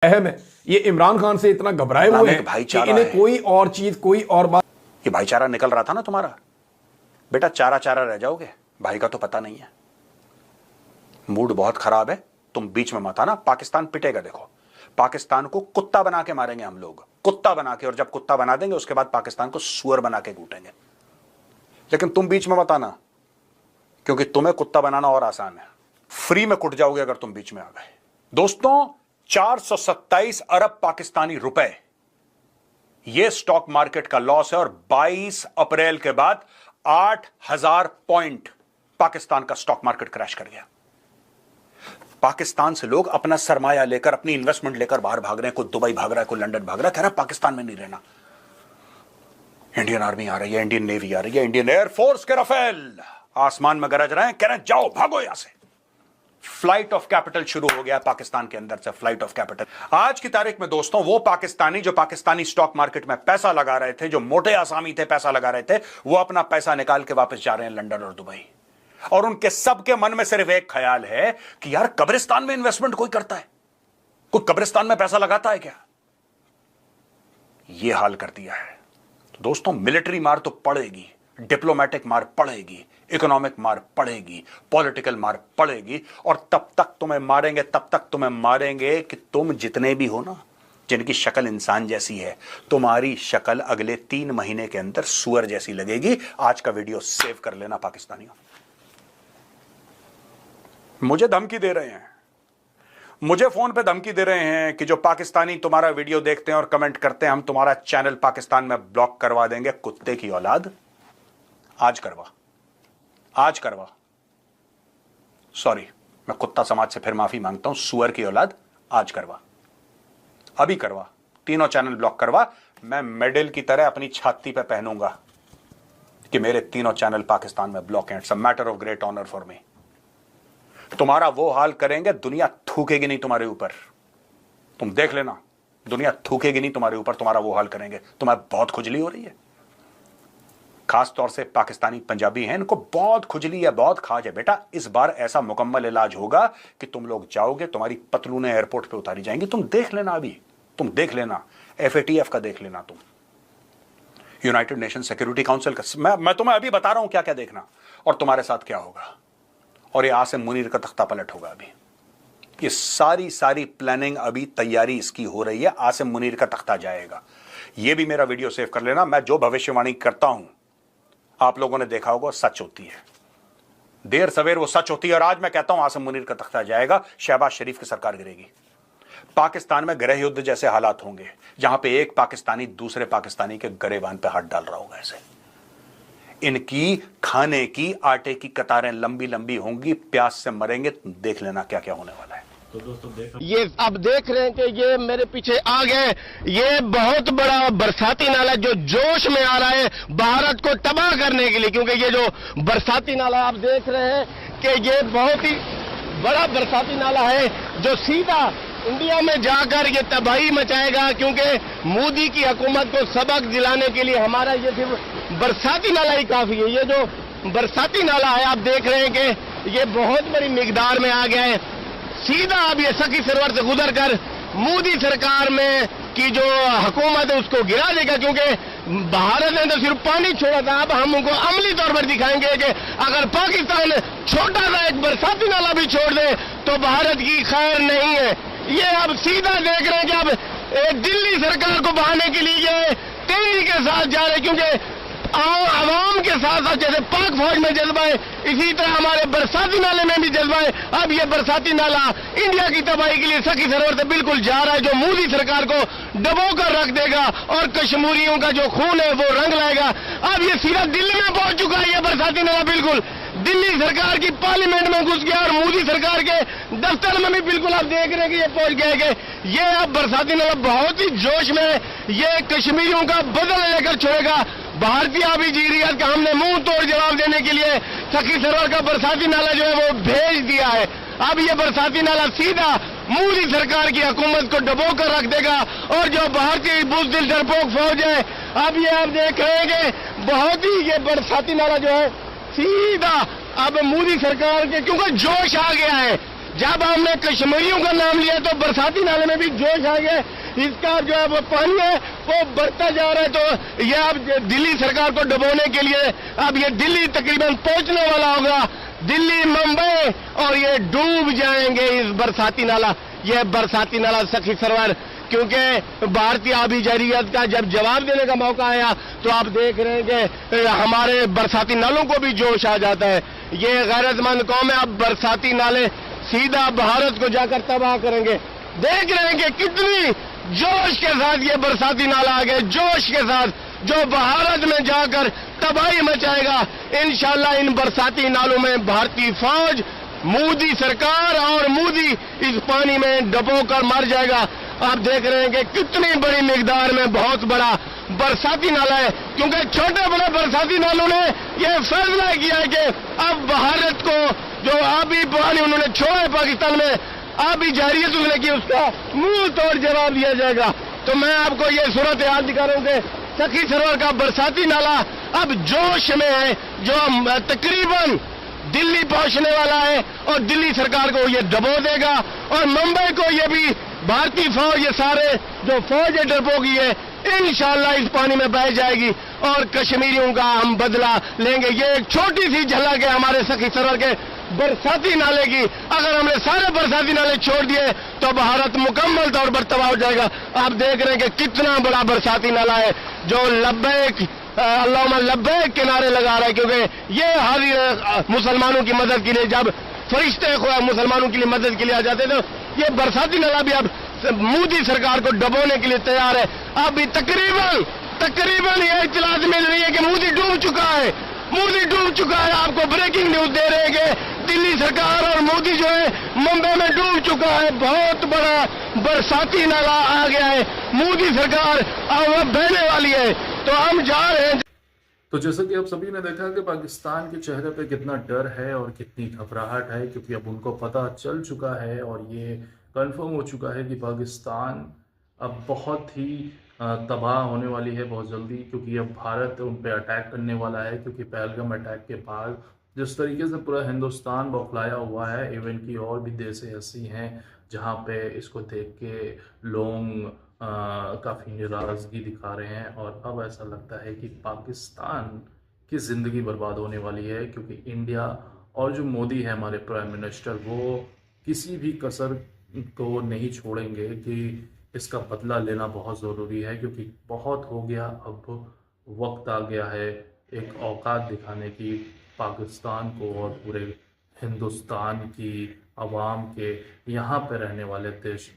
अहम है। ये इमरान खान से इतना घबराए हुए हैं कि इन्हें कोई और चीज, कोई और बात। ये भाईचारा निकल रहा था ना तुम्हारा, बेटा चारा चारा रह जाओगे, भाई का तो पता नहीं है। मूड बहुत खराब है, तुम बीच में मत आना। पाकिस्तान पिटेगा, देखो पाकिस्तान को कुत्ता बना के मारेंगे हम लोग, कुत्ता बना के। और जब कुत्ता बना देंगे उसके बाद पाकिस्तान को सुअर बना के कूटेंगे। लेकिन तुम बीच में मत आना, क्योंकि तुम्हें कुत्ता बनाना और आसान है। फ्री में कुट जाओगे अगर तुम बीच में आ गए। दोस्तों 427 अरब पाकिस्तानी रुपए यह स्टॉक मार्केट का लॉस है। और 22 अप्रैल के बाद 8000 पॉइंट पाकिस्तान का स्टॉक मार्केट क्रैश कर गया। पाकिस्तान से लोग अपना सरमाया लेकर, अपनी इन्वेस्टमेंट लेकर बाहर भाग रहे हैं। कोई दुबई भाग रहा है, कोई लंदन भाग रहा है, कह रहा है पाकिस्तान में नहीं रहना। इंडियन आर्मी आ रही है, इंडियन नेवी आ रही है, इंडियन एयरफोर्स के राफेल आसमान में गरज रहे हैं, कह रहे हैं जाओ भागो यहां से। फ्लाइट ऑफ कैपिटल शुरू हो गया पाकिस्तान के अंदर से, फ्लाइट ऑफ कैपिटल। आज की तारीख में दोस्तों वो पाकिस्तानी जो पाकिस्तानी स्टॉक मार्केट में पैसा लगा रहे थे, जो मोटे आसामी थे पैसा लगा रहे थे, वो अपना पैसा निकाल के वापस जा रहे हैं लंदन और दुबई। और उनके सबके मन में सिर्फ एक ख्याल है कि यार कब्रिस्तान में इन्वेस्टमेंट कोई करता है, कोई कब्रिस्तान में पैसा लगाता है क्या? यह हाल कर दिया है। तो दोस्तों मिलिट्री मार तो पड़ेगी, डिप्लोमेटिक मार पड़ेगी, इकोनॉमिक मार पड़ेगी, पॉलिटिकल मार पड़ेगी। और तब तक तुम्हें मारेंगे, तब तक तुम्हें मारेंगे कि तुम जितने भी हो ना, जिनकी शक्ल इंसान जैसी है, तुम्हारी शक्ल अगले 3 महीने के अंदर सुअर जैसी लगेगी। आज का वीडियो सेव कर लेना पाकिस्तानियों। मुझे धमकी दे रहे हैं, मुझे फोन पे धमकी दे रहे हैं कि जो पाकिस्तानी तुम्हारा वीडियो देखते हैं और कमेंट करते हैं, हम तुम्हारा चैनल पाकिस्तान में ब्लॉक करवा देंगे। कुत्ते की औलाद, आज करवा, आज करवा। सॉरी, मैं कुत्ता समाज से फिर माफी मांगता हूं। सुअर की औलाद, आज करवा, अभी करवा, तीनों चैनल ब्लॉक करवा। मैं मेडल की तरह अपनी छाती पे पहनूंगा कि मेरे तीनों चैनल पाकिस्तान में ब्लॉक हैं। It's a matter of great honour for me. तुम्हारा वो हाल करेंगे, दुनिया थूकेगी नहीं तुम्हारे ऊपर। तुम देख लेना, दुनिया थूकेगी नहीं तुम्हारे ऊपर, तुम्हारा वो हाल करेंगे। तुम्हें बहुत खुजली हो रही है, खास तौर से पाकिस्तानी पंजाबी हैं, इनको बहुत खुजली है, बहुत खाज है। बेटा इस बार ऐसा मुकम्मल इलाज होगा कि तुम लोग जाओगे, तुम्हारी पतलूनें एयरपोर्ट पे उतारी जाएंगी। तुम देख लेना, अभी तुम देख लेना, FATF का देख लेना, तुम यूनाइटेड नेशन सिक्योरिटी काउंसिल का। मैं तुम्हें अभी बता रहा हूं क्या क्या देखना और तुम्हारे साथ क्या होगा। और ये आसिम मुनीर का तख्ता पलट होगा। अभी ये सारी प्लानिंग, अभी तैयारी इसकी हो रही है। आसिम मुनीर का तख्ता जाएगा। ये भी मेरा वीडियो सेव कर लेना। मैं जो भविष्यवाणी करता हूं, आप लोगों ने देखा होगा, सच होती है, देर सवेर वो सच होती है। और आज मैं कहता हूं आसिम मुनीर का तख्ता जाएगा, शहबाज शरीफ की सरकार गिरेगी। पाकिस्तान में गृह युद्ध जैसे हालात होंगे, जहां पे एक पाकिस्तानी दूसरे पाकिस्तानी के गरेबान पे हाथ डाल रहा होगा। ऐसे इनकी खाने की, आटे की कतारें लंबी लंबी होंगी, प्यास से मरेंगे। तुम देख लेना क्या क्या होने वाला है। तो दोस्तों ये अब देख रहे हैं कि ये मेरे पीछे आ गए, ये बहुत बड़ा बरसाती नाला जो जोश में आ रहा है भारत को तबाह करने के लिए। क्योंकि ये जो बरसाती नाला आप देख रहे हैं कि ये बहुत ही बड़ा बरसाती नाला है जो सीधा इंडिया में जाकर ये तबाही मचाएगा। क्योंकि मोदी की हुकूमत को सबक दिलाने के लिए हमारा ये सिर्फ बरसाती नाला ही काफी है। ये जो बरसाती नाला है आप देख रहे हैं कि ये बहुत बड़ी मिकदार में आ गया है। सीधा अब ये सखी सरोवर से गुजर कर मोदी सरकार में की जो हुकूमत है उसको गिरा देगा। क्योंकि भारत ने तो सिर्फ पानी छोड़ा था, अब हम उनको अमली तौर पर दिखाएंगे कि अगर पाकिस्तान छोटा सा एक बरसाती नाला भी छोड़ दे तो भारत की खैर नहीं है। ये अब सीधा देख रहे हैं कि अब दिल्ली सरकार को बहाने के लिए ये तेजी के साथ जा रहे हैं। क्योंकि आवाम के साथ साथ जैसे पाक फौज में जज्बा है, इसी तरह हमारे बरसाती नाले में भी जज्बा है। अब ये बरसाती नाला इंडिया की तबाही के लिए सखी सरोवर से बिल्कुल जा रहा है, जो मोदी सरकार को डबो कर रख देगा और कश्मीरियों का जो खून है वो रंग लाएगा। अब ये सीधा दिल्ली में पहुंच चुका है। ये बरसाती नाला बिल्कुल दिल्ली सरकार की पार्लियामेंट में घुस गया और मोदी सरकार के दफ्तर में भी बिल्कुल आप देख रहे हैं कि ये पहुंच गया है कि ये अब बरसाती नाला बहुत ही जोश में ये कश्मीरियों का बदला लेकर छोड़ेगा। भारतीय आबी जीरियत का हमने मुंह तोड़ जवाब देने के लिए सखी सरोवर का बरसाती नाला जो है वो भेज दिया है। अब ये बरसाती नाला सीधा मोदी सरकार की हुकूमत को डबो कर रख देगा। और जो भारतीय बुज़दिल डरपोक फौज है, अब ये आप देख रहे हैं कि बहुत ही ये बरसाती नाला जो है सीधा अब मोदी सरकार के, क्योंकि जोश आ गया है, जब हमने कश्मीरियों का नाम लिया तो बरसाती नाले में भी जोश आ गया। इसका जो है वो पानी है वो बढ़ता जा रहा है। तो ये अब दिल्ली सरकार को डुबोने के लिए अब ये दिल्ली तकरीबन पहुंचने वाला होगा, दिल्ली, मुंबई, और ये डूब जाएंगे इस बरसाती नाला। ये बरसाती नाला सखी सरवर, क्योंकि भारतीय आबी जरियत का जब जवाब देने का मौका आया तो आप देख रहे हैं कि हमारे बरसाती नालों को भी जोश आ जाता है। ये गैरतमंद कौम है, अब बरसाती नाले सीधा भारत को जाकर तबाह करेंगे। देख रहे हैं कि कितनी जोश के साथ ये बरसाती नाला आ गया, जोश के साथ, जो भारत में जाकर तबाही मचाएगा। इंशाल्लाह इन बरसाती नालों में भारतीय फौज, मोदी सरकार और मोदी इस पानी में डुबोकर मर जाएगा। आप देख रहे हैं कि कितनी बड़ी मिकदार में बहुत बड़ा बरसाती नाला है, क्योंकि छोटे बड़े बरसाती नालों ने यह फैसला किया है कि अब भारत को जो आबी पानी उन्होंने छोड़ा पाकिस्तान में, आबी जारियत उसने की, उसका मुंह तोड़ जवाब दिया जाएगा। तो मैं आपको ये सूरत हाल दिखा रहा हूं कि सखी सरवर का बरसाती नाला अब जोश में है, जो तकरीबन दिल्ली पहुंचने वाला है और दिल्ली सरकार को ये दबो देगा, और मुंबई को ये भी भारतीय फौज, ये सारे जो फौज है डरपोकी है, इंशाल्लाह इस पानी में बह जाएगी और कश्मीरियों का हम बदला लेंगे। ये एक छोटी सी झलक है हमारे सखी सरवर के बरसाती नाले की। अगर हमने सारे बरसाती नाले छोड़ दिए तो भारत मुकम्मल तौर पर तबाह हो जाएगा। आप देख रहे हैं कि कितना बड़ा बरसाती नाला है, जो लब्बैक अल्लाहुम्मा लब्बैक के नारे लगा रहा है, क्योंकि ये हाजिर मुसलमानों की मदद के लिए, जब फरिश्ते मुसलमानों के लिए मदद के लिए आ जाते तो ये बरसाती नाला भी अब मोदी सरकार को डुबोने के लिए तैयार है। अभी तकरीबन ये इत्तलात मिल रही है कि मोदी डूब चुका है, मोदी डूब चुका है। आपको ब्रेकिंग न्यूज दे रहे हैं कि दिल्ली सरकार और मोदी जो है मुंबई में डूब चुका है। बहुत बड़ा बरसाती नाला आ गया है, मोदी सरकार अब बहने वाली है। तो हम जा रहे हैं। तो जैसा कि आप सभी ने देखा कि पाकिस्तान के चेहरे पे कितना डर है और कितनी घबराहट है, क्योंकि अब उनको पता चल चुका है और ये कंफर्म हो चुका है कि पाकिस्तान अब बहुत ही तबाह होने वाली है बहुत जल्दी, क्योंकि अब भारत उन पे अटैक करने वाला है। क्योंकि पहलगाम अटैक के बाद जिस तरीके से पूरा हिंदुस्तान बौखलाया हुआ है, इवन की और भी देश ऐसी हैं जहाँ पे इसको देख के लोग काफ़ी नाराज़गी दिखा रहे हैं। और अब ऐसा लगता है कि पाकिस्तान की ज़िंदगी बर्बाद होने वाली है, क्योंकि इंडिया और जो मोदी है हमारे प्राइम मिनिस्टर, वो किसी भी कसर को नहीं छोड़ेंगे कि इसका बदला लेना बहुत ज़रूरी है। क्योंकि बहुत हो गया, अब वक्त आ गया है एक औकात दिखाने की पाकिस्तान को और पूरे हिंदुस्तान की आवाम के, यहाँ पे रहने वाले देश